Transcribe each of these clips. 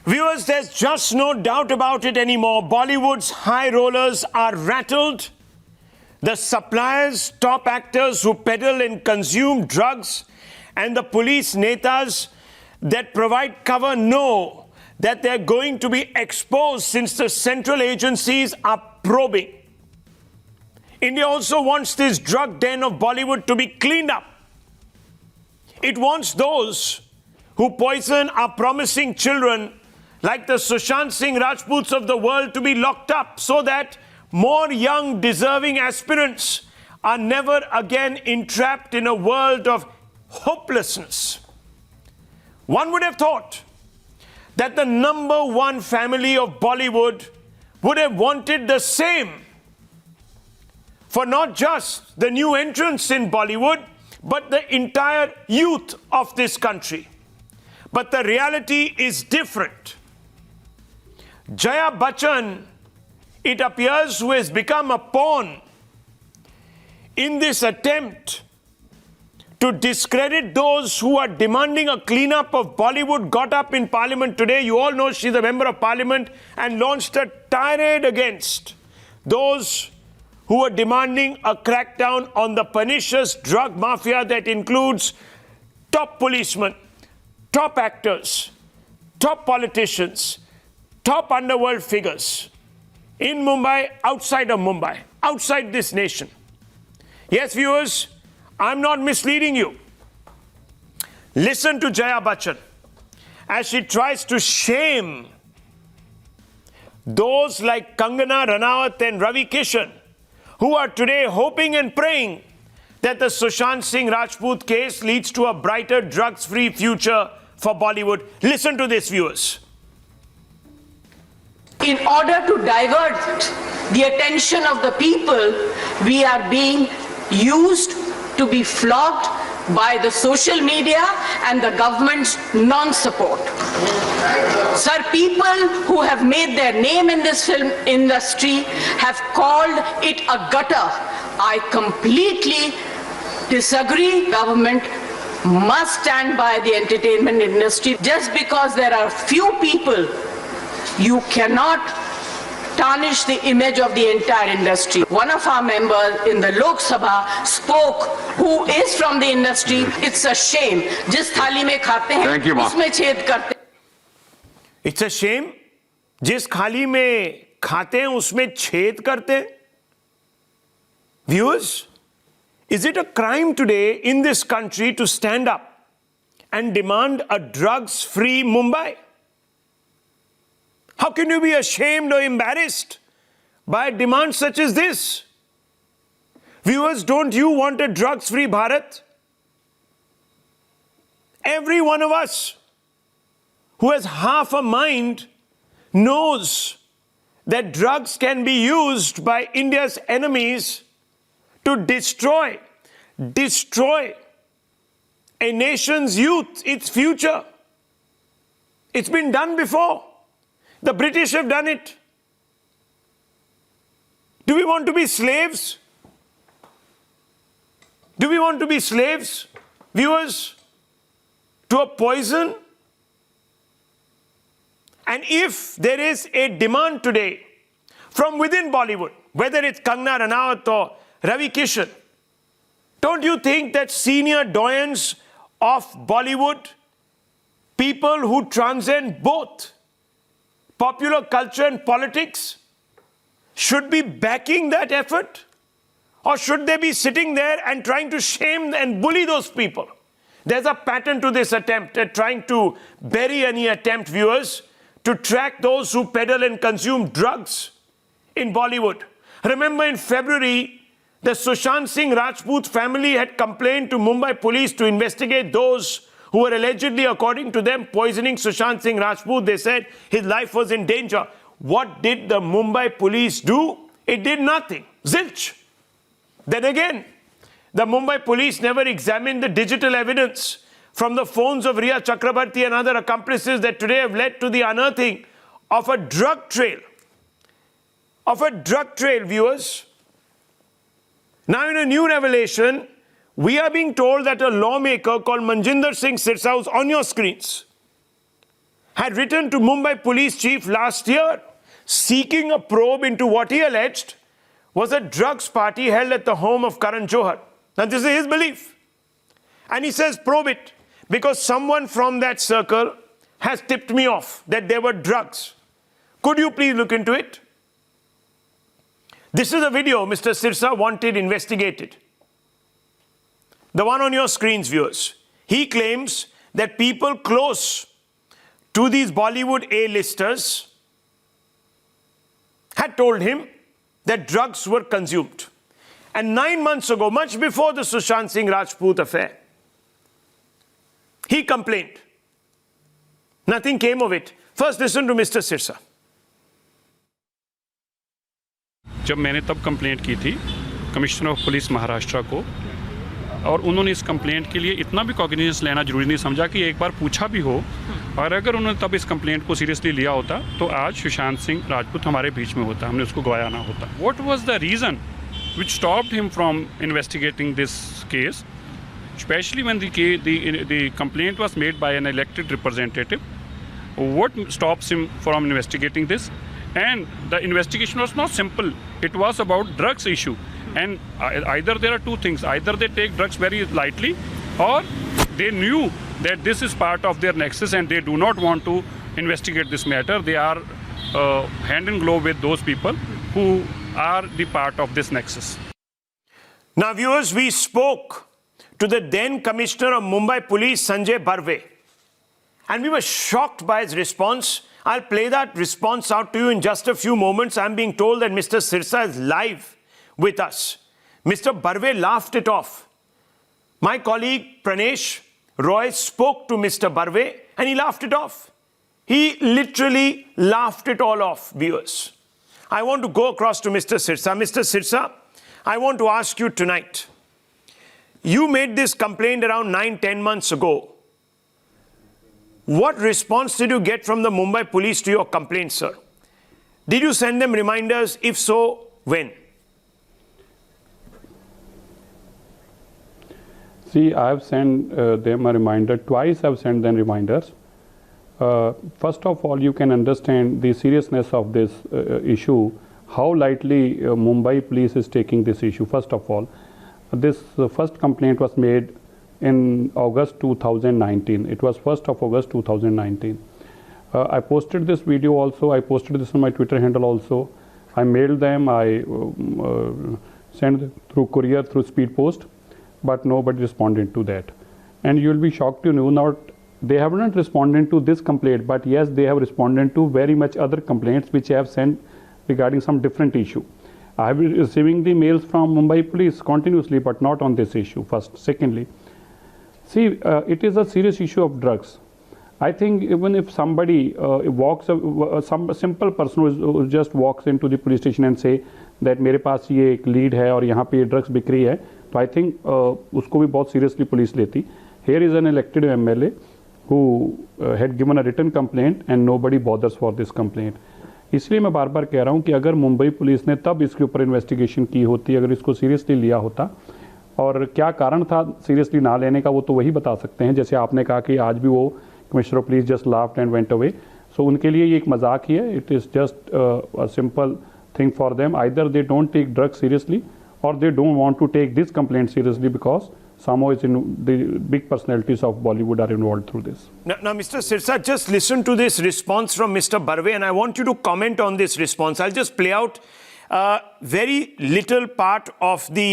Viewers, there's just no doubt about it anymore. Bollywood's high rollers are rattled. The suppliers, top actors who peddle and consume drugs, and the police netas that provide cover know that they're going to be exposed since the central agencies are probing. India also wants this drug den of Bollywood to be cleaned up. It wants those who poison our promising children, like the Sushant Singh Rajputs of the world, to be locked up so that more young, deserving aspirants are never again entrapped in a world of hopelessness. One would have thought that the number one family of Bollywood would have wanted the same for not just the new entrants in Bollywood, but the entire youth of this country. But the reality is different. Jaya Bachchan, it appears, who has become a pawn in this attempt to discredit those who are demanding a cleanup of Bollywood, got up in Parliament today. You all know she's a member of Parliament, and launched a tirade against those who are demanding a crackdown on the pernicious drug mafia that includes top policemen, top actors, top politicians, top underworld figures in Mumbai, outside of Mumbai, outside this nation. Yes, viewers, I'm not misleading you. Listen to Jaya Bachchan as she tries to shame those like Kangana Ranaut and Ravi Kishan, who are today hoping and praying that the Sushant Singh Rajput case leads to a brighter drugs-free future for Bollywood. Listen to this, viewers. In order to divert the attention of the people, we are being used to be flogged by the social media and the government's non-support. Sir, people who have made their name in this film industry have called it a gutter. I completely disagree. Government must stand by the entertainment industry. Just because there are few people, you cannot tarnish the image of the entire industry. One of our members in the Lok Sabha spoke, who is from the industry. It's a shame. Jis thali mein khate hain, usme chhed karte. It's a shame. Jis khali mein khate hain, usme chhed karte. Viewers, is it a crime today in this country to stand up and demand a drugs-free Mumbai? How can you be ashamed or embarrassed by a demand such as this? Viewers, don't you want a drugs-free Bharat? Every one of us who has half a mind knows that drugs can be used by India's enemies to destroy a nation's youth, its future. It's been done before. The British have done it. Do we want to be slaves? Do we want to be slaves, viewers, to a poison? And if there is a demand today from within Bollywood, whether it's Kangana Ranaut or Ravi Kishan, don't you think that senior doyens of Bollywood, people who transcend both popular culture and politics, should be backing that effort? Or should they be sitting there and trying to shame and bully those people? There's a pattern to this attempt at trying to bury any attempt, viewers, to track those who peddle and consume drugs in Bollywood. Remember, in February, the Sushant Singh Rajput family had complained to Mumbai Police to investigate those who were allegedly, according to them, poisoning Sushant Singh Rajput. They said his life was in danger. What did the Mumbai Police do? It did nothing. Zilch. Then again, the Mumbai Police never examined the digital evidence from the phones of Riya Chakrabarti and other accomplices that today have led to the unearthing of a drug trail. Viewers. Now, in a new revelation, we are being told that a lawmaker called Manjinder Sirsa, who's on your screens, had written to Mumbai Police Chief last year seeking a probe into what he alleged was a drugs party held at the home of Karan Johar. Now, this is his belief. And he says, probe it, because someone from that circle has tipped me off that there were drugs. Could you please look into it? This is a video Mr. Sirsa wanted investigated. The one on your screens, viewers. He claims that people close to these Bollywood A-listers had told him that drugs were consumed. And 9 months ago, much before the Sushant Singh Rajput affair, he complained. Nothing came of it. First, listen to Mr. Sirsa. जब मैंने तब complaint की थी commissioner of police Maharashtra को, और उन्होंने इस complaint के लिए इतना भी कॉग्निजेंस लेना जरूरी नहीं समझा कि एक बार पूछा भी हो, और अगर उन्होंने तब इस कंप्लेंट को सीरियसली लिया होता तो आज सुशांत सिंह राजपूत हमारे बीच में होता, हमने उसको गवाया ना होता. What was the reason which stopped him from investigating this case, especially when the complaint was made by an elected representative? What stops him from investigating this? And the investigation was not simple. It was about drugs issue. And either there are two things. Either they take drugs very lightly, or they knew that this is part of their nexus and they do not want to investigate this matter. They are hand in glove with those people who are the part of this nexus. Now, viewers, we spoke to the then Commissioner of Mumbai Police, Sanjay Barve, and we were shocked by his response. I'll play that response out to you in just a few moments. I'm being told that Mr. Sirsa is live with us. Mr. Barve laughed it off. My colleague Pranesh Roy spoke to Mr. Barve and he laughed it off. He literally laughed it all off, viewers. I want to go across to Mr. Sirsa. Mr. Sirsa, I want to ask you tonight. You made this complaint around 9-10 months ago. What response did you get from the Mumbai Police to your complaint, sir? Did you send them reminders? If so, when? See, I have sent them a reminder. Twice I have sent them reminders. First of all, you can understand the seriousness of this issue, how lightly Mumbai Police is taking this issue. First of all, this first complaint was made in August 2019. It was 1st of August 2019. I posted this video also. I posted this on my Twitter handle also. I mailed them. I sent through courier, through speed post, but nobody responded to that. And you will be shocked to know now they have not responded to this complaint, but yes, they have responded to very much other complaints which I have sent regarding some different issue. I have been receiving the mails from Mumbai Police continuously, but not on this issue. First, secondly, see, it is a serious issue of drugs. I think even if somebody some simple person who just walks into the police station and say that मेरे पास ये एक lead है और यहाँ पे ये drugs बिक रही है, तो I think उसको भी बहुत seriously police लेती. Here is an elected MLA who had given a written complaint and nobody bothers for this complaint. इसलिए मैं बार बार कह रहा हूँ कि अगर मुंबई पुलिस ने तब इसके ऊपर इन्वेस्टिगेशन की होती, अगर इसको सीरियसली लिया होता, और क्या कारण था सीरियसली ना लेने का वो तो वही बता सकते हैं. जैसे आपने कहा कि आज भी वो commissioner of police just laughed and went away, so उनके लिए ये एक मजाक ही है. It is just a simple thing for them. Either they don't take drugs seriously or they don't want to take this complaint seriously because somehow the big personalities of Bollywood are involved through this. Now, Mr. Sirsa, just listen to this response from Mr. Barve and I want you to comment on this response. I'll just play out very little part of the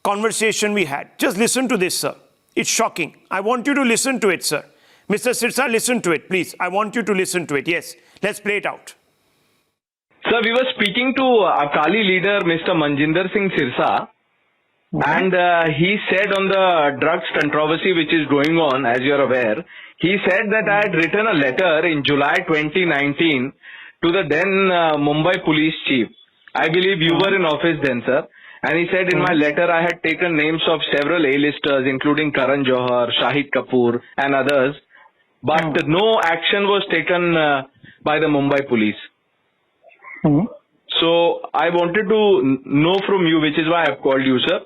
conversation we had. Just listen to this, sir. It's shocking. I want you to listen to it, sir. Mr. Sirsa, listen to it, please. I want you to listen to it. Yes, let's play it out. Sir, we were speaking to Akali leader Mr. Manjinder Sirsa, and he said on the drugs controversy which is going on, as you are aware, he said that I had written a letter in July 2019 to the then Mumbai Police Chief. I believe you were in office then, sir. And he said in my letter I had taken names of several A-listers including Karan Johar, Shahid Kapoor and others, but no action was taken by the Mumbai Police. So I wanted to know from you, which is why I have called you, sir.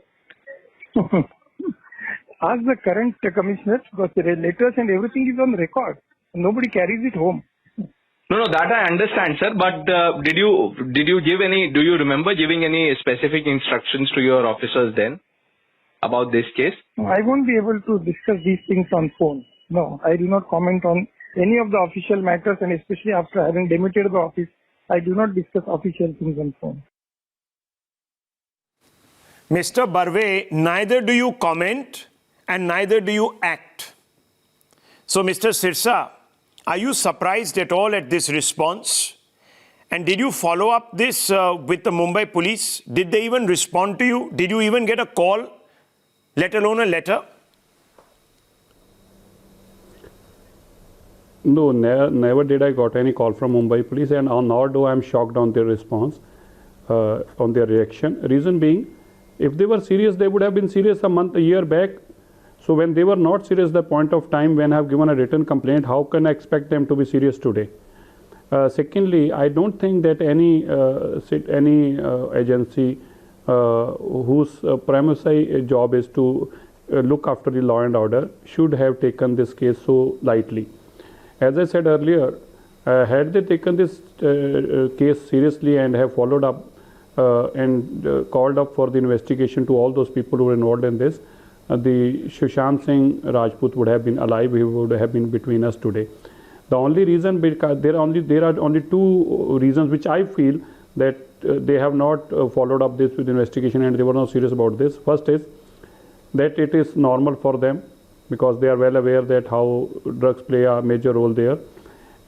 Ask the current commissioner, because the letters and everything is on record. Nobody carries it home. No, that I understand, sir. But did you give any? Do you remember giving any specific instructions to your officers then about this case? No, I won't be able to discuss these things on phone. No, I do not comment on any of the official matters, and especially after having demitted the office, I do not discuss official things on phone. Mr. Barve, neither do you comment and neither do you act. So, Mr. Sirsa, are you surprised at all at this response? And did you follow up this with the Mumbai Police? Did they even respond to you? Did you even get a call, let alone a letter? No, never did I got any call from Mumbai Police, and nor do I am shocked on their response, on their reaction. Reason being, if they were serious, they would have been serious a year back. So when they were not serious, the point of time when I have given a written complaint, how can I expect them to be serious today? Secondly, I don't think that any agency whose primary job is to look after the law and order should have taken this case so lightly. As I said earlier, had they taken this case seriously and have followed up and called up for the investigation to all those people who were involved in this, the Sushant Singh Rajput would have been alive. He would have been between us today. The only reason, because there are only two reasons which I feel that they have not followed up this with investigation and they were not serious about this. First is that it is normal for them because they are well aware that how drugs play a major role there.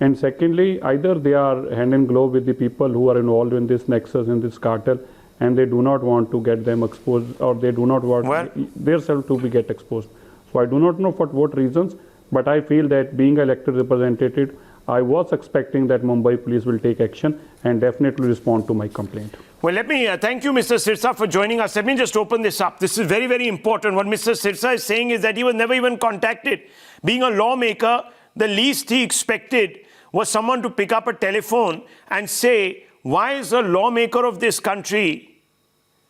And secondly, either they are hand in glove with the people who are involved in this nexus, in this cartel, and they do not want to get them exposed, or they do not want themselves to be get exposed. So I do not know for what reasons, but I feel that being elected representative, I was expecting that Mumbai Police will take action and definitely respond to my complaint. Well, let me thank you, Mr. Sirsa, for joining us. Let me just open this up. This is very, very important. What Mr. Sirsa is saying is that he was never even contacted. Being a lawmaker, the least he expected was someone to pick up a telephone and say, why is a lawmaker of this country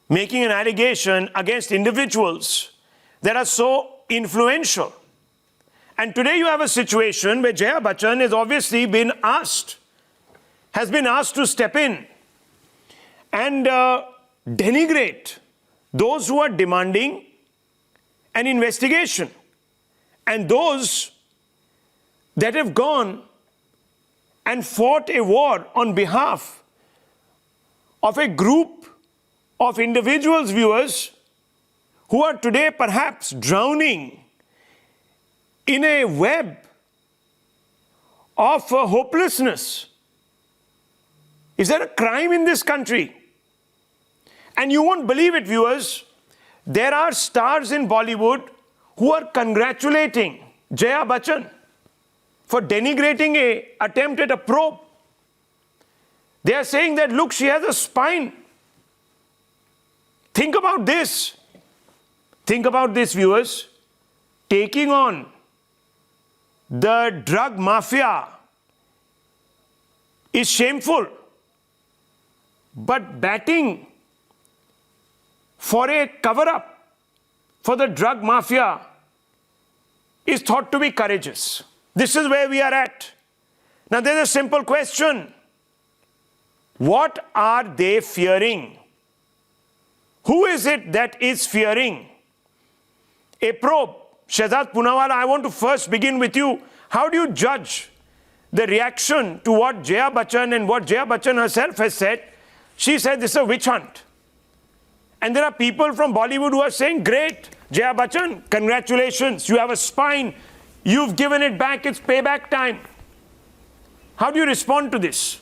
making an allegation against individuals that are so influential? And today you have a situation where Jaya Bachchan has obviously been asked to step in and denigrate those who are demanding an investigation and those that have gone and fought a war on behalf of a group of individuals, viewers, who are today perhaps drowning in a web of hopelessness. Is there a crime in this country? And you won't believe it, viewers, there are stars in Bollywood who are congratulating Jaya Bachchan for denigrating an attempt at a probe. They are saying that, look, she has a spine. Think about this. Think about this, viewers. Taking on the drug mafia is shameful. But batting for a cover-up for the drug mafia is thought to be courageous. This is where we are at. Now, there's a simple question. What are they fearing? Who is it that is fearing a probe? Shehzad Poonawalla, I want to first begin with you. How do you judge the reaction to what Jaya Bachchan and what Jaya Bachchan herself has said? She said this is a witch hunt. And there are people from Bollywood who are saying, great, Jaya Bachchan, congratulations, you have a spine, you've given it back, it's payback time. How do you respond to this?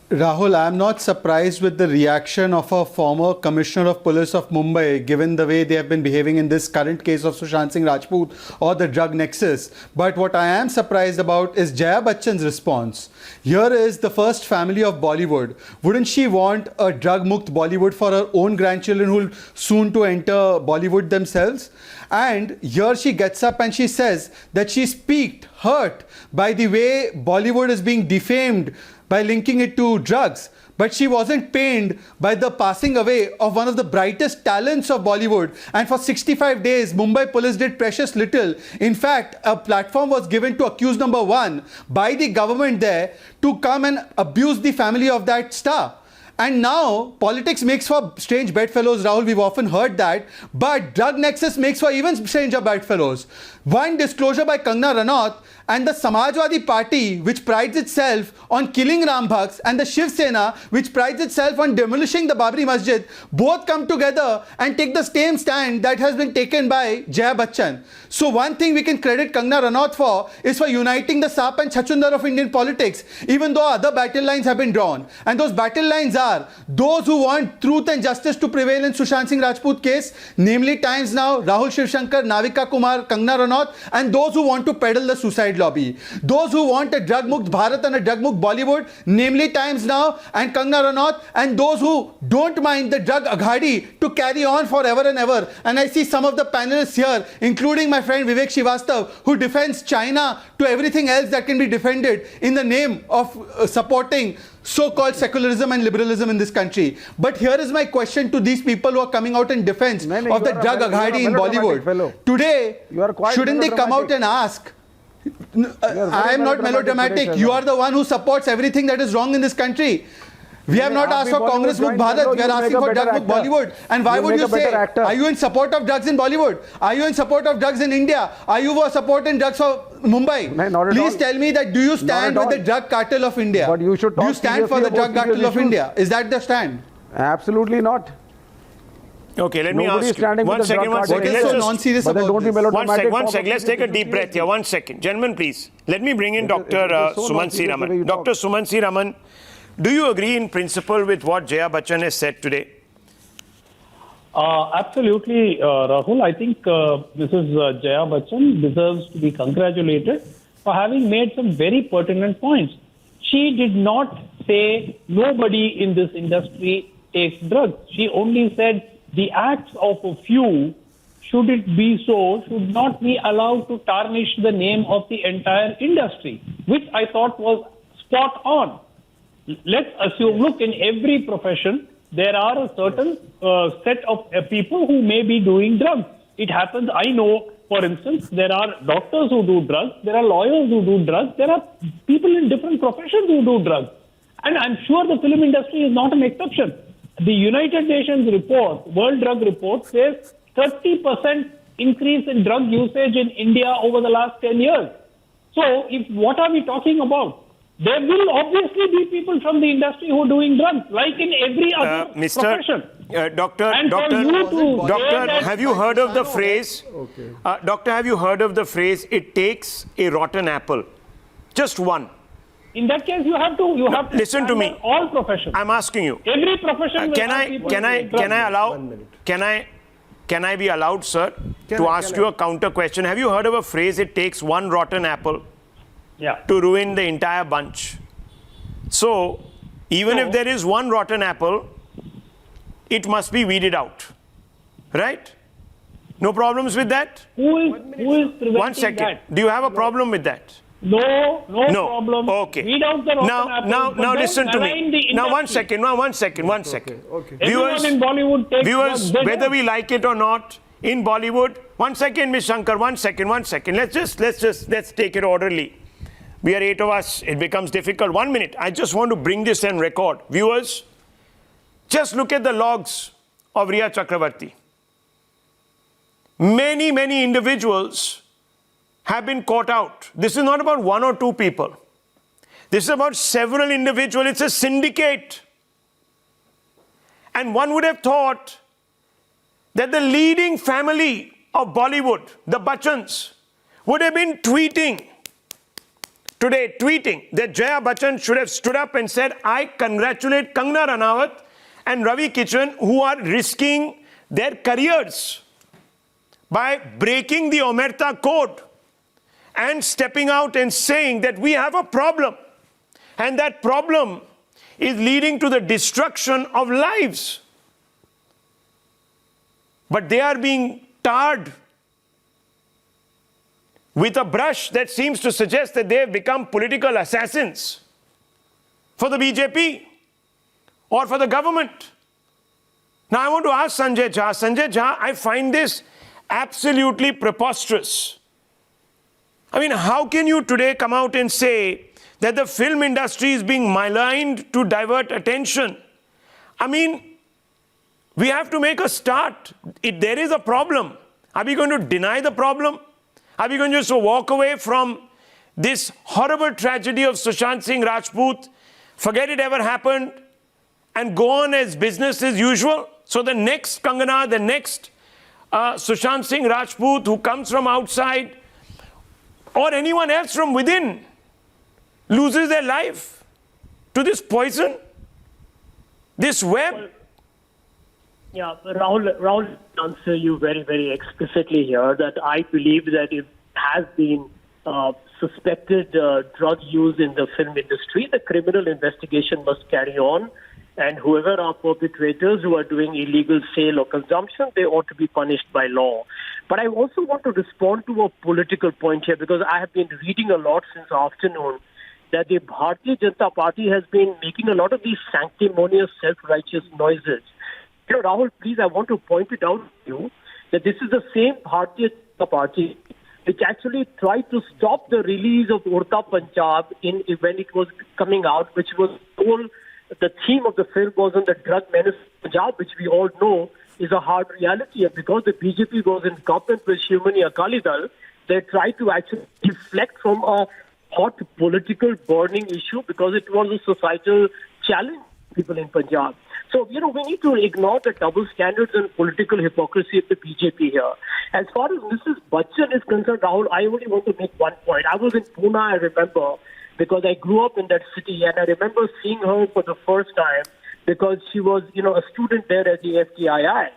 Rahul, I am not surprised with the reaction of a former Commissioner of Police of Mumbai, given the way they have been behaving in this current case of Sushant Singh Rajput or the drug nexus. But what I am surprised about is Jaya Bachchan's response. Here is the first family of Bollywood. Wouldn't she want a drug-mukt Bollywood for her own grandchildren who will soon to enter Bollywood themselves? And here she gets up and she says that she's piqued, hurt by the way Bollywood is being defamed by linking it to drugs. but she wasn't pained by the passing away of one of the brightest talents of Bollywood. And for 65 days, Mumbai Police did precious little. In fact, a platform was given to accused number 1 by the government there to come and abuse the family of that star. And now, politics makes for strange bedfellows, Rahul, we've often heard that. But drug nexus makes for even stranger bedfellows. One disclosure by Kangana Ranaut and the Samajwadi Party, which prides itself on killing Ram Bhakts, and the Shiv Sena, which prides itself on demolishing the Babri Masjid, both come together and take the same stand that has been taken by Jaya Bachchan. So one thing we can credit Kangana Ranaut for is for uniting the Sap and Chachundar of Indian politics, even though other battle lines have been drawn. And those battle lines are those who want truth and justice to prevail in Sushant Singh Rajput case, namely Times Now, Rahul Shivshankar, Navika Kumar, Kangana Ranaut, and those who want to peddle the suicide lobby. Those who want a drug-mukt Bharat and a drug-mukt Bollywood, namely Times Now and Kangana Ranaut, and those who don't mind the drug aghadi to carry on forever and ever. And I see some of the panelists here, including my friend Vivek Srivastav, who defends China to everything else that can be defended in the name of supporting so-called secularism and liberalism in this country. But here is my question to these people who are coming out in defense of the drug aghadi in Bollywood. Today, shouldn't they come out and ask, I am not melodramatic, you are the one who supports everything that is wrong in this country. We have not asked for Congress Mukh Bharat, we are asking for drug Mukh Bollywood. And why would you say, are you in support of drugs in Bollywood? Are you in support of drugs in India? Are you for supporting drugs for Mumbai? Please tell me that, do you stand with the drug cartel of India? But you should do you stand for the drug cartel of India? Is that the stand? Absolutely not. Okay, let me ask you. One second. What is so non-serious about this? One second. Let's take a deep breath here. 1 second. Gentlemen, please. Let me bring in Dr. Sumant C. Raman. Dr. Sumant C. Raman, do you agree in principle with what Jaya Bachchan has said today? Absolutely, Rahul. I think Mrs. Jaya Bachchan deserves to be congratulated for having made some very pertinent points. She did not say nobody in this industry takes drugs. She only said the acts of a few, should it be so, should not be allowed to tarnish the name of the entire industry, which I thought was spot on. Let's assume, look, in every profession, there are a certain set of people who may be doing drugs. It happens, I know, for instance, there are doctors who do drugs, there are lawyers who do drugs, there are people in different professions who do drugs. And I'm sure the film industry is not an exception. The United Nations report, World Drug Report, says 30% increase in drug usage in India over the last 10 years. So, what are we talking about? There will obviously be people from the industry who are doing drugs, like in every other profession. Doctor, have you heard of the phrase? Doctor, have you heard of the phrase? It takes a rotten apple, just one. In that case, you have to listen to me. All professions. I'm asking you. Every profession. Can I be allowed, sir, to ask you a counter question? Have you heard of a phrase? It takes one rotten apple to ruin the entire bunch. So, even if there is one rotten apple, it must be weeded out, right? No problems with that? Who is preventing 1 second. that? Do you have a problem with that? No problem. Okay. Weed out the rotten apples, now listen to me. Now, 1 second. Okay. Viewers, in Bollywood takes viewers, whether we like it or not, in Bollywood, 1 second, Ms. Shankar, 1 second. Let's take it orderly. We are 8 of us. It becomes difficult. 1 minute. I just want to bring this and record. Viewers, just look at the logs of Riya Chakravarti. Many individuals have been caught out. This is not about 1 or 2 people. This is about several individuals. It's a syndicate. And one would have thought that the leading family of Bollywood, the Bachchans, would have been tweeting that Jaya Bachchan should have stood up and said, I congratulate Kangana Ranaut and Ravi Kishan, who are risking their careers by breaking the Omerta code and stepping out and saying that we have a problem. And that problem is leading to the destruction of lives. But they are being tarred with a brush that seems to suggest that they have become political assassins for the BJP. or for the government. Now I want to ask Sanjay Jha. Sanjay Jha, I find this absolutely preposterous. I mean, how can you today come out and say that the film industry is being maligned to divert attention? I mean, we have to make a start. There is a problem. Are we going to deny the problem? Are we going to just walk away from this horrible tragedy of Sushant Singh Rajput, forget it ever happened, and go on as business as usual? So the next Kangana, the next Sushant Singh Rajput who comes from outside, or anyone else from within, loses their life to this poison, this web. Yeah, Rahul answer you very, very explicitly here that I believe that it has been suspected drug use in the film industry. The criminal investigation must carry on, and whoever are perpetrators who are doing illegal sale or consumption, they ought to be punished by law. But I also want to respond to a political point here, because I have been reading a lot since afternoon that the Bharatiya Janata Party has been making a lot of these sanctimonious, self-righteous noises. You know, Rahul, please, I want to point it out to you that this is the same Bharatiya Janata Party which actually tried to stop the release of Urta Punjab when it was coming out, which was all the theme of the film was on the drug menace of Punjab, which we all know is a hard reality. And because the BJP was in government with Shivmani Akali Dal, they tried to actually deflect from a hot political burning issue because it was a societal challenge to people in Punjab. So, you know, we need to ignore the double standards and political hypocrisy of the BJP here. As far as Mrs. Bachchan is concerned, Rahul, I only want to make one point. I was in Pune, I remember, because I grew up in that city, and I remember seeing her for the first time because she was, you know, a student there at the FTII.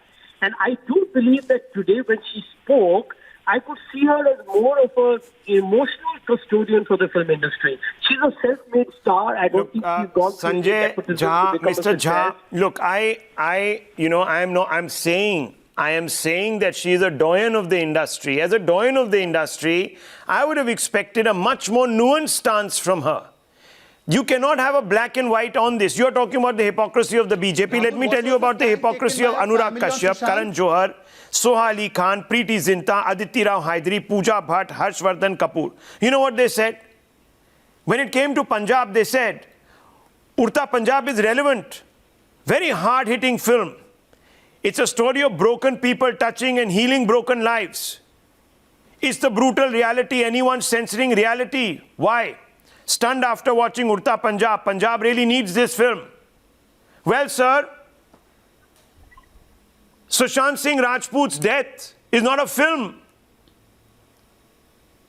And I do believe that today when she spoke, I could see her as more of an emotional custodian for the film industry. She's a self-made star. I don't think she's gone through Sanjay Jha, Mr. Jha, look, I am saying that she is a doyen of the industry. As a doyen of the industry, I would have expected a much more nuanced stance from her. You cannot have a black and white on this. You're talking about the hypocrisy of the BJP. Let me tell you about the hypocrisy of Anurag Kashyap, Karan Johar, Soha Ali Khan, Preeti Zinta, Aditi Rao Hydari, Pooja Bhatt, Harshvardhan Kapoor. You know what they said? When it came to Punjab, they said, Urta Punjab is relevant. Very hard-hitting film. It's a story of broken people touching and healing broken lives. Is the brutal reality anyone censoring reality? Why? Stunned after watching Urta Punjab. Punjab really needs this film. Well, sir, Sushant Singh Rajput's death is not a film.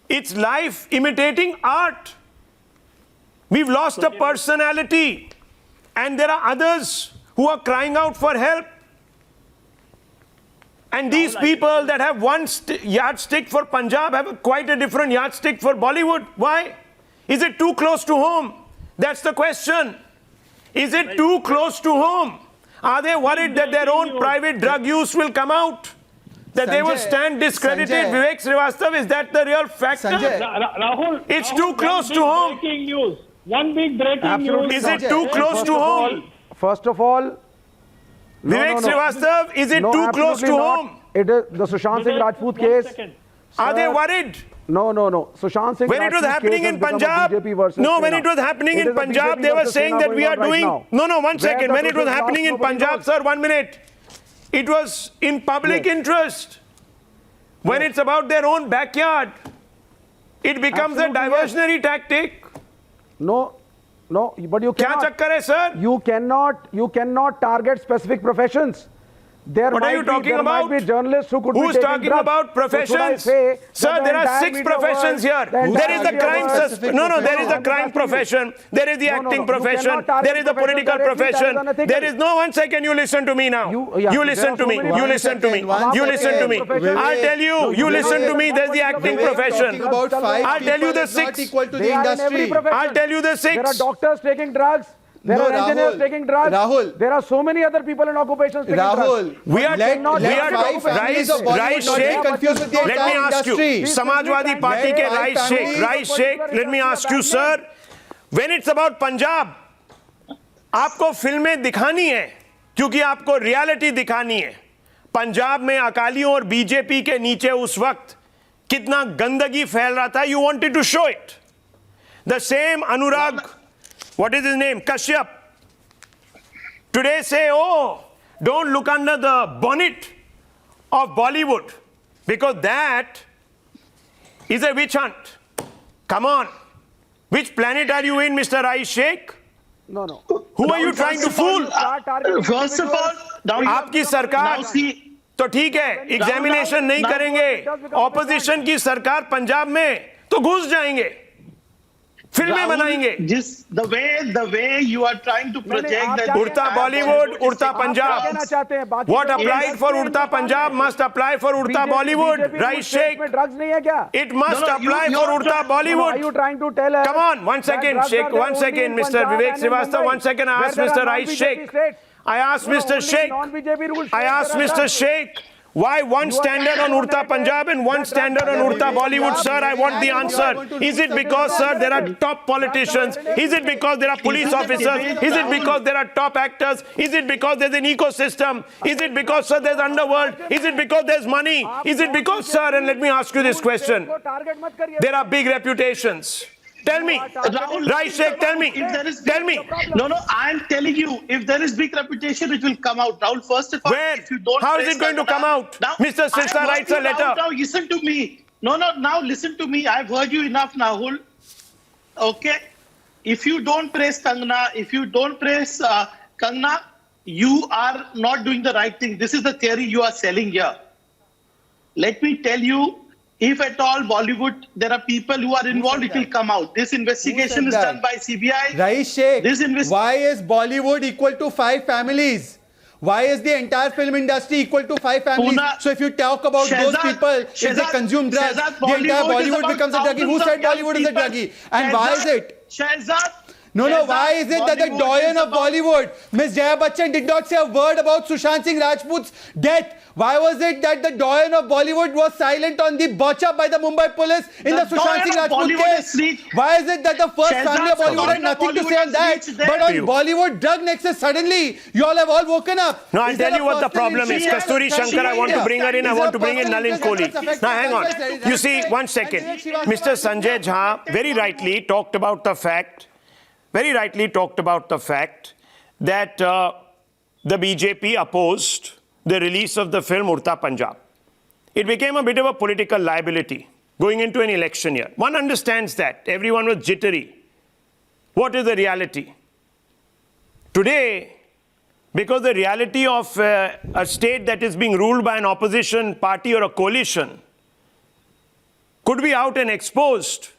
It's life imitating art. We've lost a personality. And there are others who are crying out for help. And these people that have one yardstick for Punjab have quite a different yardstick for Bollywood. Why? Is it too close to home? That's the question. Is it too close to home? Are they worried that their own private drug use will come out? That they will stand discredited? Vivek Srivastava, is that the real factor? Rahul, it's too close to home. Breaking news. One big breaking news. Is it too close to home? First of all, Vivek Srivastava, is it too close to home? It is the Sushant Singh Rajput case. Are they worried? No. Sushant Singh when it was happening in Punjab, when it was happening in Punjab, they were saying that we are doing. No, 1 second. When it was happening in Punjab, sir, 1 minute. It was in public interest. When it's about their own backyard, it becomes a diversionary tactic. No, but you cannot. Kya chakkar hai, sir? You cannot target specific professions. What are you talking about? Might be journalists who could Who's be talking about professions? Sir, there are 6 professions here. There is the crime. There is the crime profession. There is the acting profession. There is the political profession. There is no 1 second. You listen to me now. You listen to me. You listen to me. You listen to me. I'll tell you. You listen to me. There's the acting profession. I'll tell you the 6. I'll tell you the 6. There are doctors taking drugs. There are engineers taking drugs. Rahul. There are so many other people in occupations taking drugs. We are Rais Sheikh. Let me ask you, Samajwadi Party ke Rais Sheikh, let me ask you, sir, when it's about Punjab, आपको फिल्में दिखानी है क्योंकि आपको reality दिखानी है। पंजाब में अकालियों और बीजेपी के नीचे उस वक्त कितना गंदगी फैल रहा था, you wanted to show it. The same Anurag, what is his name, Kashyap, today say, oh, don't look under the bonnet of Bollywood because that is a witch hunt. Come on, which planet are you in, Mr. Rais Sheikh? No, no. Who are you trying to fool? First of all, now आपकी सरकार तो ठीक है, examination नहीं करेंगे, opposition की सरकार पंजाब में तो घुस जाएंगे, फिल्में बनाएंगे। the way you are trying to project that उड़ता बॉलीवुड, उड़ता पंजाब, what applied for उड़ता पंजाब must apply for उड़ता बॉलीवुड, right Sheikh? ड्रग्स नहीं है क्या? It must apply for उड़ता Bollywood. Are you trying to tell us? Come on, one second, Sheikh, one second, Mr. Vivek Srivastava, one second. I asked Mr. Rais Sheikh. I asked Mr. Sheikh. I asked Mr. Sheikh. Why one standard on Urta Punjab and one standard on Urta Bollywood, sir? I want the answer. Is it because, sir, there are top politicians? Is it because there are police officers? Is it because there are top actors? Is it because there's an ecosystem? Is it because, sir, there's underworld? Is it because there's money? Is it because, sir, and let me ask you this question. There are big reputations. Tell me, Rais Sheikh, tell me. Tell me. No, I'm telling you, if there is big reputation, it will come out. Rahul, first of all, when? If you don't How is it going to come out? Now, Mr. Sirsa writes a letter. Now listen to me. No, now listen to me. I've heard you enough, Rahul. Okay? If you don't praise Kangana, Kangana, you are not doing the right thing. This is the theory you are selling here. Let me tell you, if at all Bollywood, there are people who are involved, it will come out. This investigation is done by CBI. Rais Sheikh, why is Bollywood equal to 5 families? Why is the entire film industry equal to 5 families? So if you talk about those people, if they consume drugs, the entire Bollywood becomes a druggie. Who said Bollywood is a druggie? And why is it? No, why is it that the doyen of Bollywood, Ms. Jaya Bachchan, did not say a word about Sushant Singh Rajput's death? Why was it that the doyen of Bollywood was silent on the botcha by the Mumbai Police in the Sushant Singh Rajput case? Why is it that the first family of Bollywood had nothing to say on that? But on Bollywood drug nexus, suddenly, you all have all woken up. No, I'll tell you what the problem is. Kasturi Shankar, I want to bring her in. I want to bring in Nalin Kohli. Now, hang on. You see, one second. Mr. Sanjay Jha very rightly talked about the fact that the BJP opposed the release of the film Urta Punjab. It became a bit of a political liability going into an election year. One understands that. Everyone was jittery. What is the reality? Today, because the reality of a state that is being ruled by an opposition party or a coalition could be out and exposed.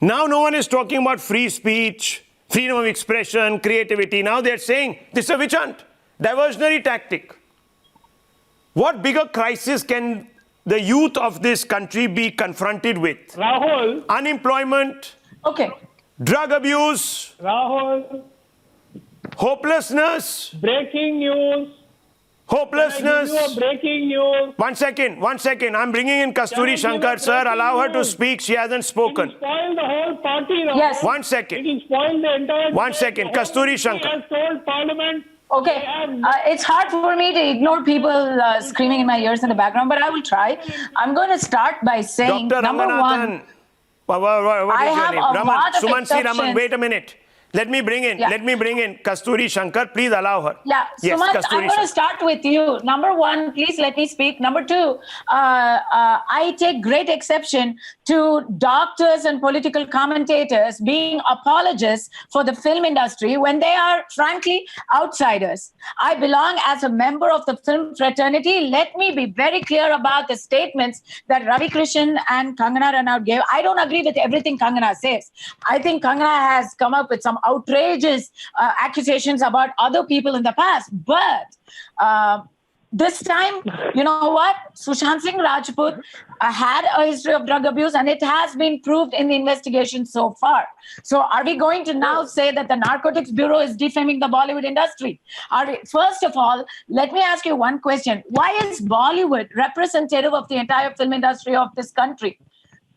Now no one is talking about free speech, freedom of expression, creativity. Now they're saying this is a witch hunt, diversionary tactic. What bigger crisis can the youth of this country be confronted with? Rahul. Unemployment. Okay. Drug abuse. Rahul. Hopelessness. Breaking news. Hopelessness. Breaking news. One second. I'm bringing in Kasturi Shankar, sir. Allow her to speak. She hasn't spoken. It will spoil the whole party. Rahul. Yes. 1 second. It will spoil the entire... 1 second. Kasturi Shankar. He has told Parliament... Okay, it's hard for me to ignore people screaming in my ears in the background, but I will try. I'm going to start by saying, Dr. number one, what is your name? Lot of Sumansi Raman, exceptions. wait a minute. Let me bring in Kasturi Shankar. Please allow her. Yeah, yes, Sumant, Kasturi I'm going to start with you. Number one, please let me speak. Number two, I take great exception to doctors and political commentators being apologists for the film industry when they are, frankly, outsiders. I belong as a member of the film fraternity. Let me be very clear about the statements that Ravi Krishan and Kangana Ranaut gave. I don't agree with everything Kangana says. I think Kangana has come up with some outrageous accusations about other people in the past. But this time, you know what? Sushant Singh Rajput had a history of drug abuse, and it has been proved in the investigation so far. So are we going to now say that the Narcotics Bureau is defaming the Bollywood industry? First of all, let me ask you one question. Why is Bollywood representative of the entire film industry of this country?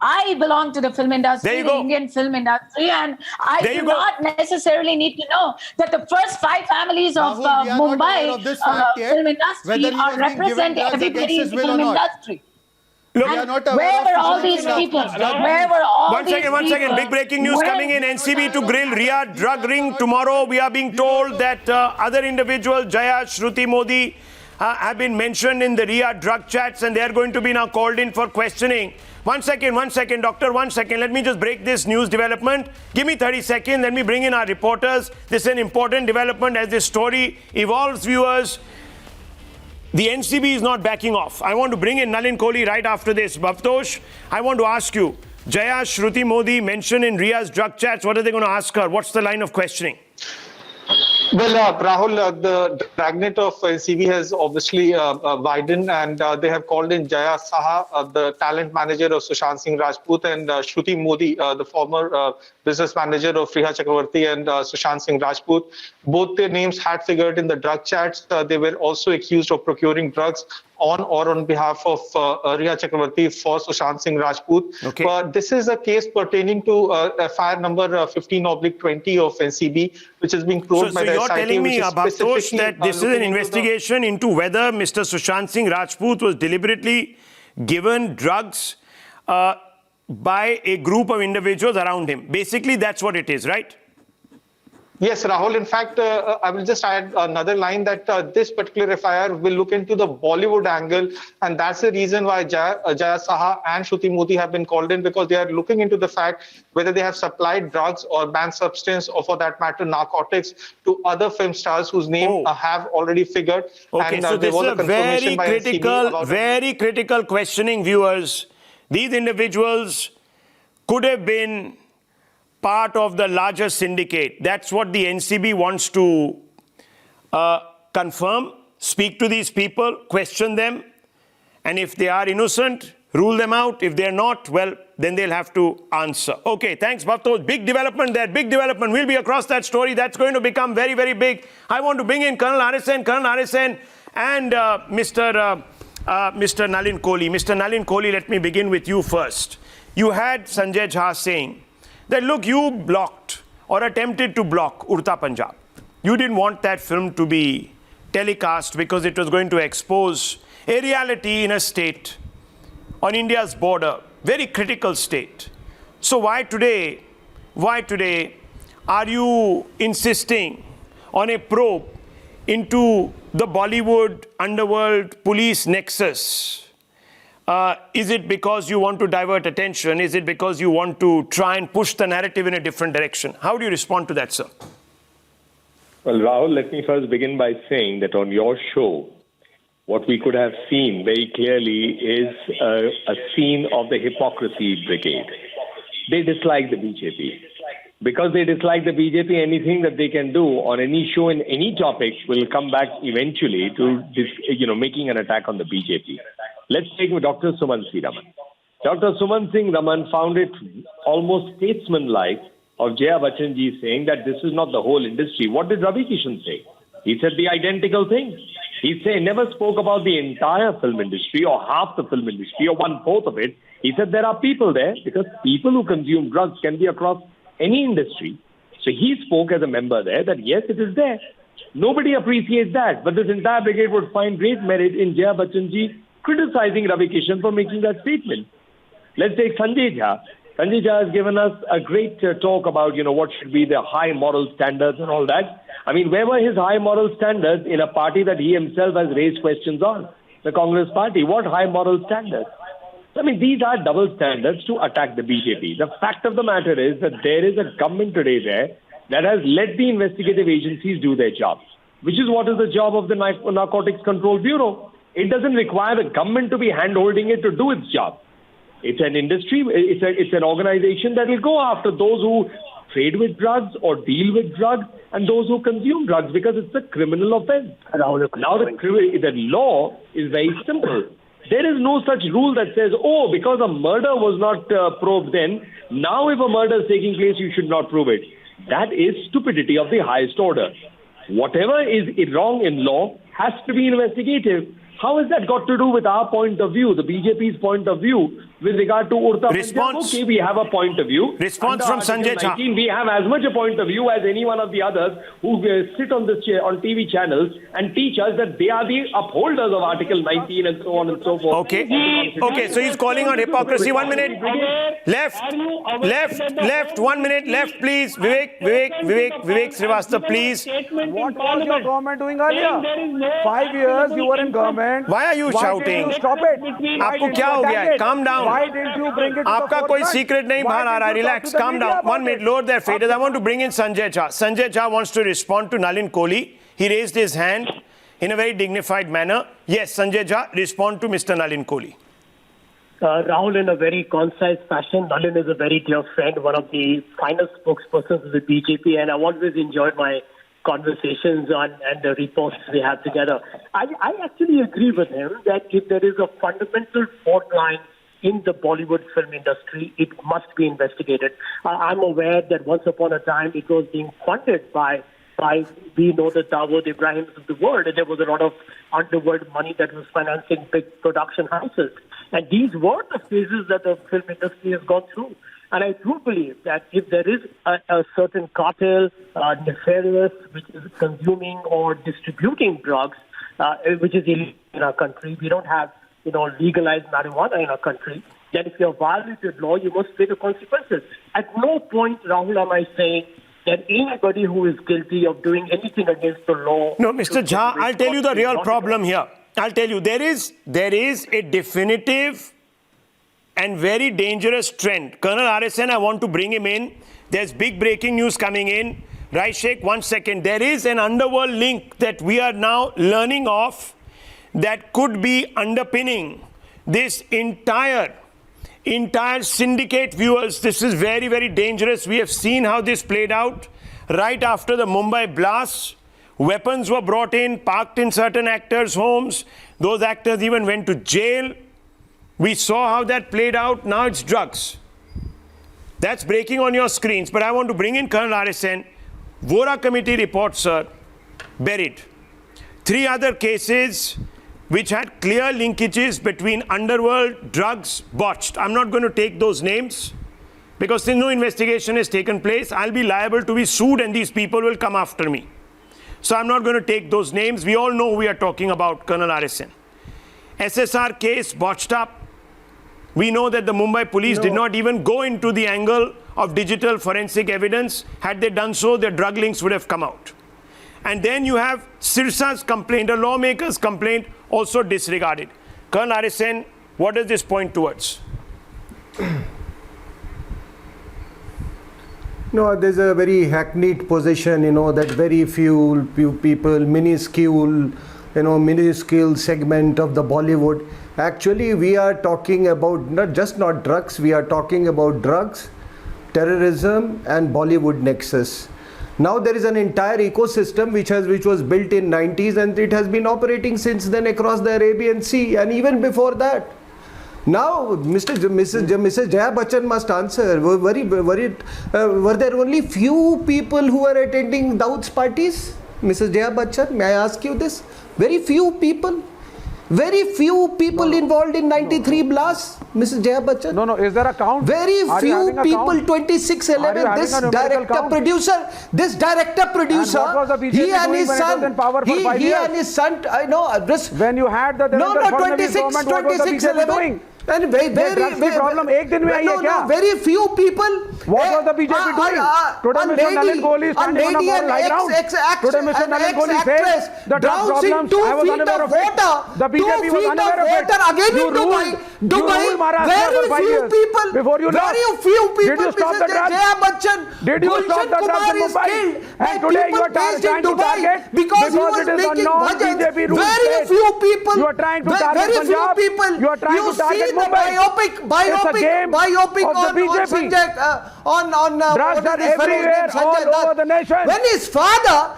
I belong to the film industry, There you the go. Indian film industry, and I There you do go. not necessarily need to know that the first 5 families of Rahul, we are not aware Mumbai of this fact yet, film industry whether he are has been given representing drugs everybody against in his the will or film not. industry. Look, We are not aware Where of were all Sushant these Singh people? Rajput's drug Where were all One these second. people? Big breaking news coming in. NCB to grill Riyadh drug ring tomorrow. We are being told that other individuals, Jaya, Shruti Modi, have been mentioned in the Riyadh drug chats, and they are going to be now called in for questioning. One second, doctor, 1 second. Let me just break this news development. Give me 30 seconds. Let me bring in our reporters. This is an important development as this story evolves, viewers. The NCB is not backing off. I want to bring in Nalin Kohli right after this. Bhavtosh, I want to ask you, Jaya, Shruti Modi mentioned in Riya's drug chats. What are they going to ask her? What's the line of questioning? Well, Rahul, the dragnet of NCB has obviously widened, and they have called in Jaya Saha, the talent manager of Sushant Singh Rajput, and Shruti Modi, the former business manager of Riya Chakravarti and Sushant Singh Rajput. Both their names had figured in the drug chats. They were also accused of procuring drugs on behalf of Riya Chakravarti for Sushant Singh Rajput. Okay. This is a case pertaining to FIR number 15/20 of NCB, which is being probed by the you're SIT, telling me, which is Bhavtosh, specifically, that this is an looking into investigation into whether Mr. Sushant Singh Rajput was deliberately given drugs by a group of individuals around him. Basically, that's what it is, right? Yes, Rahul. In fact, I will just add another line that this particular FIR will look into the Bollywood angle, and that's the reason why Jaya Saha and Shruti Modi have been called in, because they are looking into the fact whether they have supplied drugs or banned substance, or for that matter, narcotics, to other film stars whose name have already figured. Okay, and so there this was is a confirmation by NCB very critical questioning, viewers. These individuals could have been part of the larger syndicate. That's what the NCB wants to confirm. Speak to these people, question them, and if they are innocent, rule them out. If they're not, well, then they'll have to answer. Okay, thanks, Bhavtosh. Big development there, big development. We'll be across that story. That's going to become very, very big. I want to bring in Colonel RSN and Mr. Nalin Kohli. Mr. Nalin Kohli, let me begin with you first. You had Sanjay Jha saying that, look, you blocked or attempted to block Urta Punjab. You didn't want that film to be telecast because it was going to expose a reality in a state on India's border, very critical state. So why today are you insisting on a probe into the Bollywood underworld police nexus? Is it because you want to divert attention? Is it because you want to try and push the narrative in a different direction? How do you respond to that, sir? Well, Rahul, let me first begin by saying that on your show, what we could have seen very clearly is a scene of the hypocrisy brigade. They dislike the BJP. Because they dislike the BJP, anything that they can do on any show in any topic will come back eventually to making an attack on the BJP. Let's take Dr. Sumant Singh Raman. Dr. Sumant Singh Raman found it almost statesmanlike of Jaya Bachchan ji saying that this is not the whole industry. What did Ravi Kishan say? He said the identical thing. He never spoke about the entire film industry or half the film industry or 1/4 of it. He said there are people there, because people who consume drugs can be across any industry. So he spoke as a member there that yes, it is there. Nobody appreciates that. But this entire brigade would find great merit in Jaya Bachchan ji criticizing Ravi Kishan for making that statement. Let's take Sanjay Jha. Sanjay Jha has given us a great talk about, what should be the high moral standards and all that. I mean, where were his high moral standards in a party that he himself has raised questions on? The Congress party. What high moral standards? I mean, these are double standards to attack the BJP. The fact of the matter is that there is a government today there that has let the investigative agencies do their job, which is what is the job of the Narcotics Control Bureau. It doesn't require the government to be hand-holding it to do its job. It's an industry, it's an organization that will go after those who trade with drugs or deal with drugs and those who consume drugs, because it's a criminal offense. Now the law is very simple. There is no such rule that says, because a murder was not probed then, now if a murder is taking place, you should not prove it. That is stupidity of the highest order. Whatever is wrong in law has to be investigative. How has that got to do with our point of view, the BJP's point of view, with regard to Urta Response. Punjab, okay, we have a point of view. Response Under from Article Sanjay Jha. 19, we have as much a point of view as any one of the others who sit on this chair, on TV channels and teach us that they are the upholders of Article 19 and so on and so forth. Okay. Okay, so he's calling on hypocrisy. 1 minute. Left. 1 minute. Left, please. Vivek Srivastava, please. What was your government doing earlier? 5 years you were in government. Why are you shouting? Did you stop it? आपको क्या हो गया है? Calm down. Why didn't you bring it to आपका the कोई forefront? secret नहीं बाहर आ रहा है. Relax. Calm down. 1 minute. Lower their faces. I want to bring in Sanjay Jha. Sanjay Jha wants to respond to Nalin Kohli. He raised his hand in a very dignified manner. Yes, Sanjay Jha, respond to Mr. Nalin Kohli. Rahul, in a very concise fashion, Nalin is a very dear friend, one of the finest spokespersons of the BJP, and I've always enjoyed my conversations and the reports we have together. I actually agree with him that if there is a fundamental fault line in the Bollywood film industry, it must be investigated. I'm aware that once upon a time it was being funded by we know the Dawood Ibrahims of the world, and there was a lot of underworld money that was financing big production houses. And these were the phases that the film industry has gone through. And I do believe that if there is a certain cartel, nefarious, which is consuming or distributing drugs, which is illegal in our country, we don't have, legalized marijuana in our country, then if you have violated law, you must pay the consequences. At no point, Rahul, am I saying that anybody who is guilty of doing anything against the law... No, Mr. Jha, I'll tell you the real problem here. I'll tell you, there is a definitive and very dangerous trend. Colonel RSN, I want to bring him in. There's big breaking news coming in. Right, Sheikh, 1 second. There is an underworld link that we are now learning of that could be underpinning this entire syndicate, viewers. This is very, very dangerous. We have seen how this played out right after the Mumbai blast. Weapons were brought in, parked in certain actors' homes. Those actors even went to jail. We saw how that played out. Now it's drugs. That's breaking on your screens. But I want to bring in Colonel RSN. Vora committee report, sir, buried. 3 other cases which had clear linkages between underworld, drugs, botched. I'm not going to take those names because no investigation has taken place. I'll be liable to be sued and these people will come after me. So I'm not going to take those names. We all know who we are talking about, Colonel RSN. SSR case botched up. We know that the Mumbai Police did not even go into the angle of digital forensic evidence. Had they done so, their drug links would have come out. And then you have Sirsa's complaint, a lawmaker's complaint, also disregarded. Colonel RSN, what does this point towards? No, there's a very hackneyed position, that very few people, minuscule segment of the Bollywood. Actually, we are talking about not drugs, we are talking about drugs, terrorism and Bollywood nexus. Now there is an entire ecosystem which was built in 90s and it has been operating since then across the Arabian Sea and even before that. Now, Mrs. Jaya Bachchan must answer. Were there only few people who were attending Dawood's parties? Mrs. Jaya Bachchan, may I ask you this? Very few people involved in 93 blasts, Mrs. Jaya Bachchan. No, is there a count? Very few people, 2611, this director producer, he and his son, I know, when you had the 2611. And very few people. What was the BJP doing? Today, Mr. Nalin Kohli is standing on a moral high ground. Today, Mr. Nalin Kohli says the drug problems, I was unaware of it. The BJP was unaware of it. You ruled Maharashtra for 5 years. Before you left, did you stop the drugs? Did you stop the drugs in Mumbai? And today you are trying to target because it is a non-BJP rule state. You are trying to target Punjab. You are trying to target Mumbai. It's a game of the BJP. Drugs are everywhere, all over the nation. When his father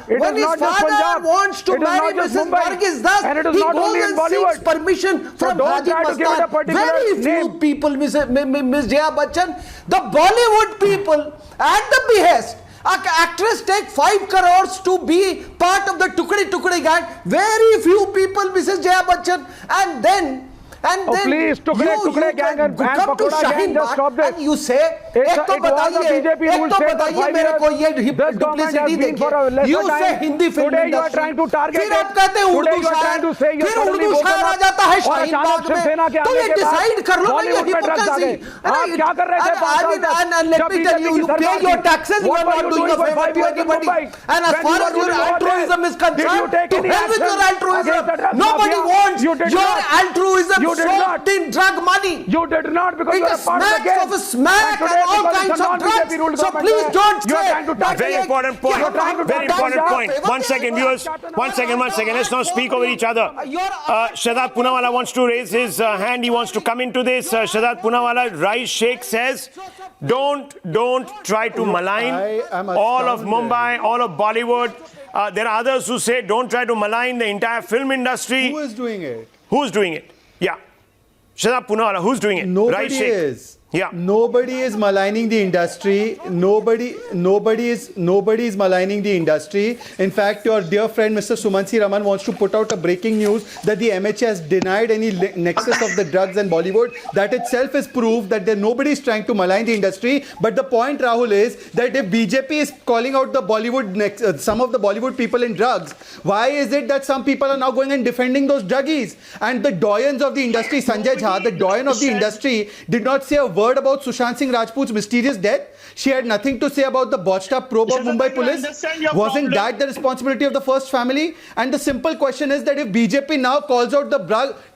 wants to marry Mrs. Nargis Das, he goes and seeks permission from Haji Mastan. Very few people, Ms. Jaya Bachchan, the Bollywood people at the behest. Actress take 5 crores to be part of the Tukdi Tukdi gang. Very few people, Mrs. Jaya Bachchan, and then And then please, Tukde gang and come to Pakoda gang, Shaheen just stop Bagh this. and you say, It was the BJP rule state for 5 मेरे को ये years. This government has been for a lesser you say time. Hindi film Today you are industry. trying to target फिर it. आप कहते हैं Today Urdu you are trying to say शायर, you're फिर totally Urdu शायर आ woken जाता है up. और शाहीन अचानक बाग शिवसेना में के तो आने ये के बाद डिसाइड कर लो ना ये Bollywood पे drugs आ hypocrisy गए. आप क्या कर रहे थे 5 साल तक? and let me tell you, you pay your taxes, you are not doing a favor to anybody. And as far as your altruism is concerned, to hell with your altruism. Nobody wants your altruism soaked in drug money. You did not, because it you are is part of the smacks game. of a smack and all kinds of drugs. So please don't say. Very important point. Very important point. 1 second, viewers. 1 second. Let's not speak over each other. Shadad Poonawala wants to raise his hand. He wants to come into this. Shadad Poonawala, Rais Sheikh says, don't try to malign all of Mumbai, all of Bollywood. There are others who say, don't try to malign the entire film industry. Who is doing it? Who's doing it? Yeah. Shadad Poonawala, who's doing it? Nobody Sheikh. is. Yeah. Nobody is maligning the industry. Nobody is maligning the industry. In fact, your dear friend Mr. Sumansi Raman wants to put out a breaking news that the MH has denied any nexus of the drugs and Bollywood. That itself is proof that nobody is trying to malign the industry. But the point, Rahul, is that if BJP is calling out the Bollywood, some of the Bollywood people in drugs, why is it that some people are now going and defending those druggies? And the doyens of the industry, Sanjay Jha, the doyen of the industry, did not say a word about Sushant Singh Rajput's mysterious death. She had nothing to say about the botched up probe of Mumbai Police. Wasn't that the responsibility of the first family? And the simple question is that if BJP now calls out the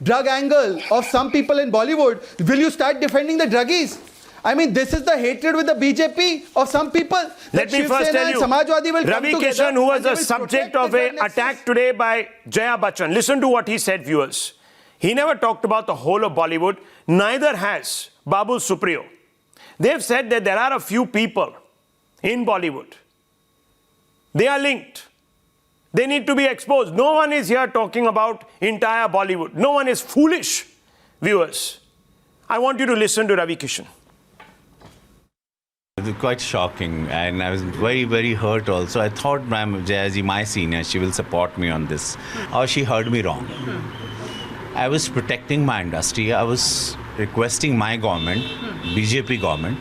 drug angle of some people in Bollywood, will you start defending the druggies? I mean, this is the hatred with the BJP of some people. Let me first tell you, Ravi Kishan, who was the subject of an attack today by Jaya Bachchan, listen to what he said, viewers. He never talked about the whole of Bollywood, neither has Babu Supriyo. They've said that there are a few people in Bollywood. They are linked. They need to be exposed. No one is here talking about entire Bollywood. No one is foolish, viewers. I want you to listen to Ravi Kishan. It was quite shocking, and I was very, very hurt also. I thought Ma'am Jayaji, my senior, she will support me on this. Or she heard me wrong. I was protecting my industry. I was requesting my government, BJP government,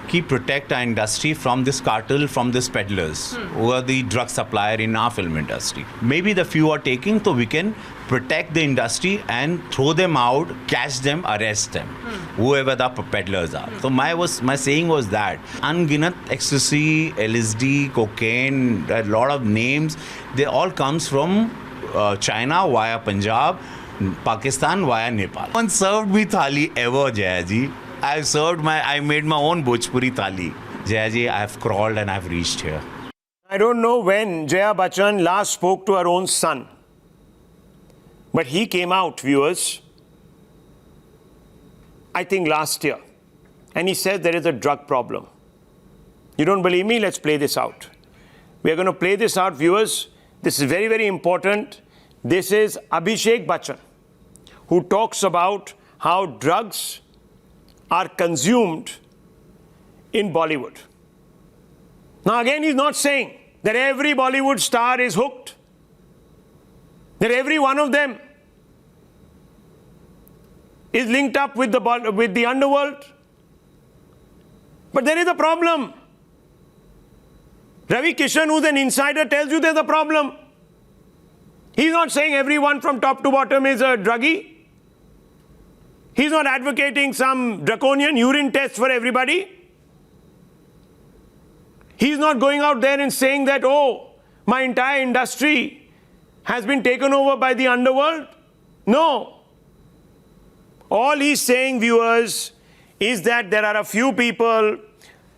keep protect our industry from this cartel, from these peddlers who are the drug supplier in our film industry. Maybe the few are taking, so we can protect the industry and throw them out, catch them, arrest them, whoever the peddlers are. So my saying was that unginat ecstasy, LSD, cocaine, a lot of names, they all comes from China via Punjab, Pakistan via Nepal. No one served me thali ever, Jayaji. I made my own Bhojpuri thali. Jayaji, I have crawled and I have reached here. I don't know when Jaya Bachchan last spoke to her own son. But he came out, viewers, I think last year. And he said there is a drug problem. You don't believe me? Let's play this out. We are going to play this out, viewers. This is very, very important. This is Abhishek Bachchan, who talks about how drugs are consumed in Bollywood. Now again, he's not saying that every Bollywood star is hooked, that every one of them is linked up with the underworld. But there is a problem. Ravi Kishan, who's an insider, tells you there's a problem. He's not saying everyone from top to bottom is a druggie. He's not advocating some draconian urine test for everybody. He's not going out there and saying that, oh, my entire industry has been taken over by the underworld. No. All he's saying, viewers, is that there are a few people,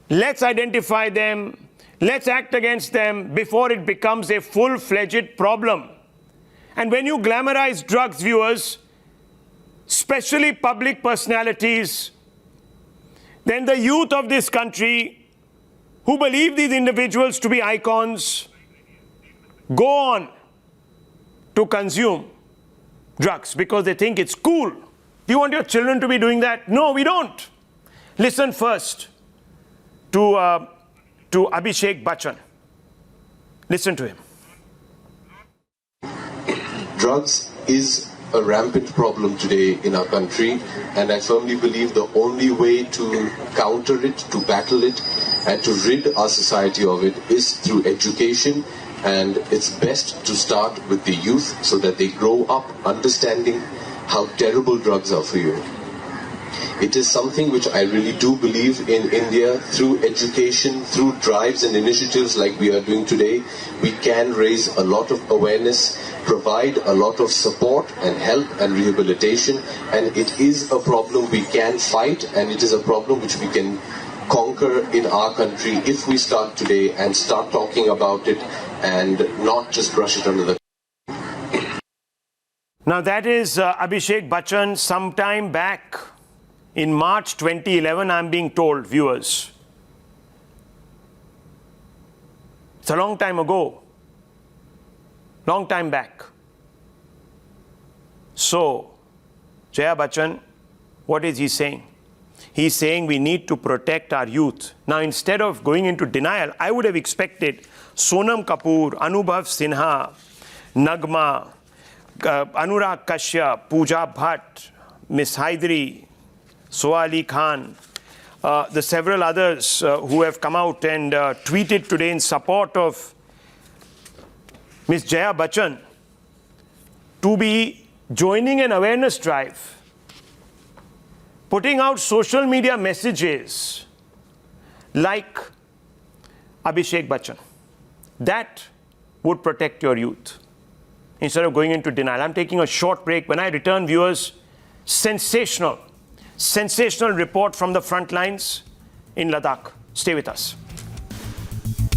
let's identify them, let's act against them before it becomes a full-fledged problem. And when you glamorize drugs, viewers, especially public personalities, then the youth of this country who believe these individuals to be icons go on to consume drugs because they think it's cool. Do you want your children to be doing that? No, we don't. Listen first to Abhishek Bachchan. Listen to him. Drugs is a rampant problem today in our country, and I firmly believe the only way to counter it, to battle it, and to rid our society of it is through education. And it's best to start with the youth so that they grow up understanding how terrible drugs are for you. It is something which I really do believe in India. Through education, through drives and initiatives like we are doing today, we can raise a lot of awareness, provide a lot of support and help and rehabilitation, and it is a problem we can fight, and it is a problem which we can conquer in our country if we start today and start talking about it and not just brush it under the. Now that is Abhishek Bachchan sometime back in March 2011, I'm being told, viewers. It's a long time ago. Long time back. So, Jaya Bachchan, what is he saying? He's saying we need to protect our youth. Now, instead of going into denial, I would have expected Sonam Kapoor, Anubhav Sinha, Nagma, Anurag Kashyap, Pooja Bhatt, Miss Haidari, Soali Khan, the several others who have come out and tweeted today in support of Miss Jaya Bachchan to be joining an awareness drive, putting out social media messages like Abhishek Bachchan. That would protect your youth instead of going into denial. I'm taking a short break. When I return, viewers, sensational report from the front lines in Ladakh. Stay with us.